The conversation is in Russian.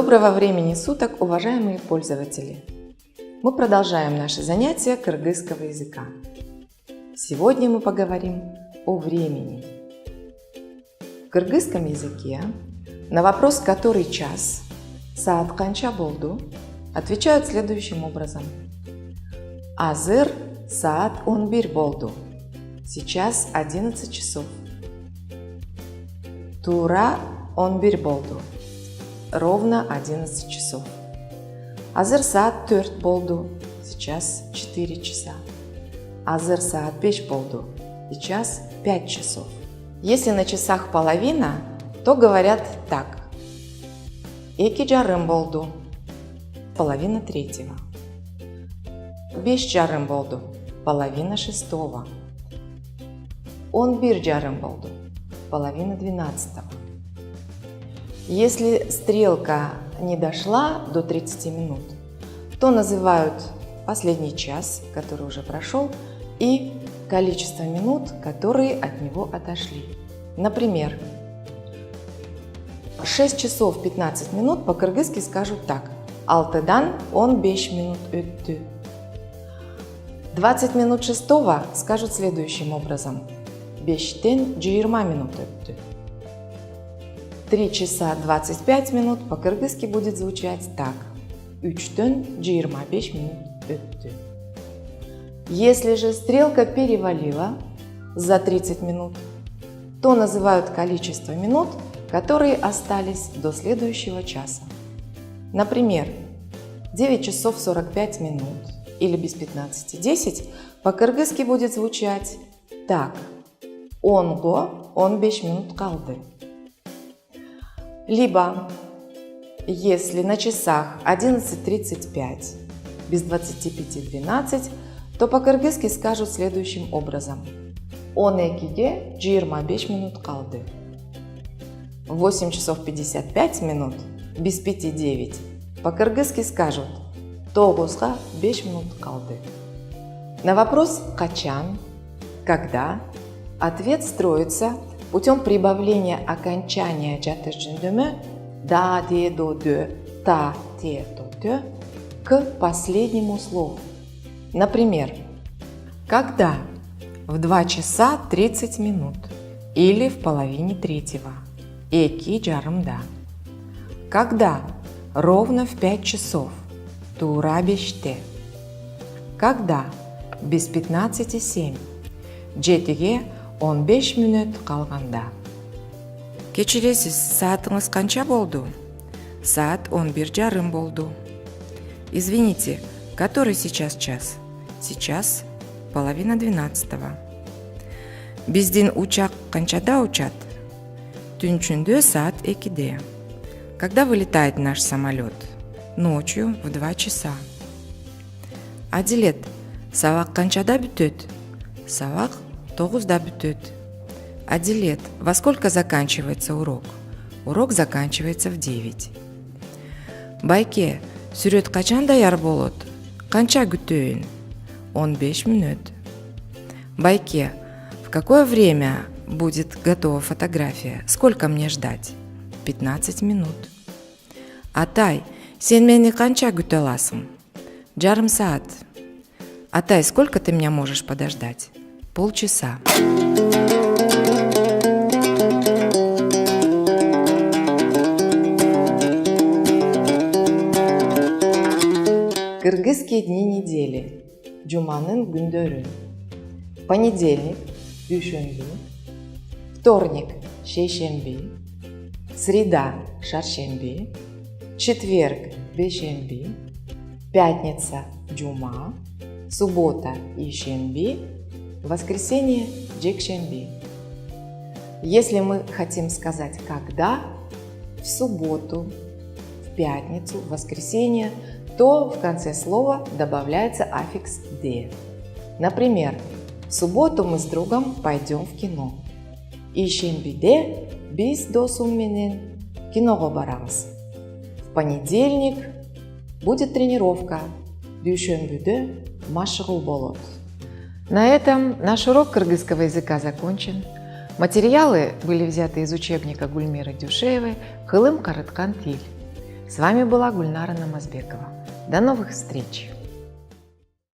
Доброго времени суток, уважаемые пользователи! Мы продолжаем наши занятия кыргызского языка. Сегодня мы поговорим о времени. В кыргызском языке на вопрос «который час?» «Саат канча болду?» отвечают следующим образом. Азыр саат 11 болду. Сейчас 11 часов. Тура 11 болду. Ровно 11 часов. Азыр саат 4 болду. Сейчас 4 часа. Азыр саат 5 болду. Сейчас 5 часов. Если на часах половина, то говорят так. Эки жарым болду. Половина третьего. Беш жарым болду. Половина шестого. Он бир жарым болду. Половина 12-го. Если стрелка не дошла до 30 минут, то называют последний час, который уже прошел, и количество минут, которые от него отошли. Например, 6 часов 15 минут по-кыргызски скажут так. Алтыдан 15 минут өттү. 20 минут шестого скажут следующим образом. Бештен 20 минут өттү. 3 часа 25 минут по-кыргызски будет звучать так. Үчтөн 25 минут өттү. Если же стрелка перевалила за 30 минут, то называют количество минут, которые остались до следующего часа. Например, 9 часов 45 минут или без 15:10 по-кыргызски будет звучать так. Онго 15 минут калды. Либо, если на часах 11:35 без 25:12, то по-кыргызски скажут следующим образом. Он экиге 25 минут калды. 8 часов 55 минут без 5:09 по-кыргызски скажут тогузга 5 минут калды. На вопрос «качан?» «когда?» ответ строится путем прибавления окончания жатыржүндүмө да, де, до, дö, та, те, то, тö к последнему слову. Например, когда в 2 часа 30 минут или в половине третьего. Эки жарымда. Когда ровно в 5 часов. Тура беште. Когда без 15:07. Жетиге 15 мүнөт калганда. Кечиресиз, саатыңыз канча болду? Саат 11:30 болду. Извините, который сейчас час? Сейчас половина 12-го. Биздин учак канчада учат? Түнчүндө саат 2-де. Когда вылетает наш самолет? Ночью в 2 часа. Адилет, сабак канчада бүтөт? Сабак 9-да бүтөт. Адилет, во сколько заканчивается урок? Урок заканчивается в 9. Байке, сүрөт качан даяр болот? Канча күтөйүн? 15 мүнөт. Байке, в какое время будет готова фотография? Сколько мне ждать? 15 минут. Атай, сен мени канча күтө аласың? Жарым саат. Атай, сколько ты меня можешь подождать? Полчаса. Кыргызские дни недели. Жуманын күндөрү. Понедельник – дүйшөмбү. Вторник – шейшемби. Среда – шаршемби. Четверг – бешемби. Пятница – жума. Суббота – ишемби. Воскресенье – джекшемби. Если мы хотим сказать «когда», в субботу, в пятницу, в воскресенье, то в конце слова добавляется аффикс «де». Например, в субботу мы с другом пойдем в кино. Ишембиде биз досум менен киного барабыз. В понедельник будет тренировка. Дүйшөмбүдө машыгуу болот. На этом наш урок кыргызского языка закончен. Материалы были взяты из учебника Гульмиры Дюшеевой «Кылым карыткан тил». С вами была Гульнара Намазбекова. До новых встреч!